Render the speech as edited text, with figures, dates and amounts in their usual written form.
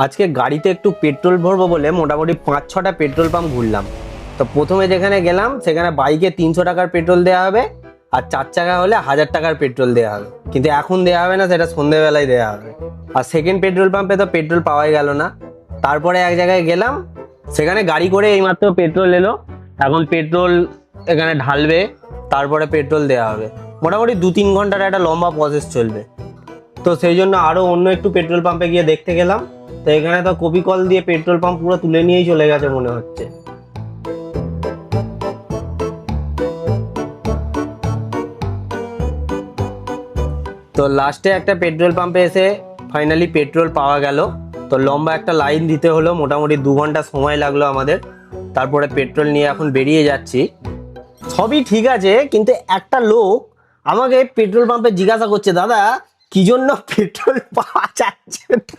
আজকে গাড়িতে একটু পেট্রোল ভরবো বলে মোটামুটি 5-6টা পেট্রোল পাম্প ঘুরলাম। তো প্রথমে যেখানে গেলাম সেখানে বাইকে 300 টাকার পেট্রোল দেওয়া হবে, আর 4 চাকা হলে 1000 টাকার পেট্রোল দেওয়া হবে, কিন্তু এখন দেওয়া হবে না, সেটা সন্ধ্যেবেলায় দেওয়া হবে। আর সেকেন্ড পেট্রোল পাম্পে তো পেট্রোল পাওয়াই গেল না। তারপরে এক জায়গায় গেলাম, সেখানে গাড়ি করে এইমাত্র পেট্রোল এলো, এখন পেট্রোল এখানে ঢালবে, তারপরে পেট্রোল দেওয়া হবে। মোটামুটি 2-3 ঘন্টার একটা লম্বা প্রসেস চলবে। তো সেই জন্য আরো অন্য একটু পেট্রোল পাম্পে গিয়ে দেখতে গেলাম। তো এখানে তো কপি কল দিয়ে পেট্রোল পাম্প পুরো তুলে নিয়েই চলে গেছে মনে হচ্ছে। তো লাস্টে একটা পেট্রোল পাম্পে এসে ফাইনালি পেট্রোল পাওয়া গেল। তো লম্বা একটা লাইন দিতে হলো, মোটামুটি 2 ঘন্টা সময় লাগলো আমাদের। তারপরে পেট্রোল নিয়ে এখন বেরিয়ে যাচ্ছি। সবই ঠিক আছে, কিন্তু একটা লোক আমাকে পেট্রোল পাম্পে জিজ্ঞাসা করছে, দাদা কি জন্য পেট্রোল পাওয়া যাচ্ছে না?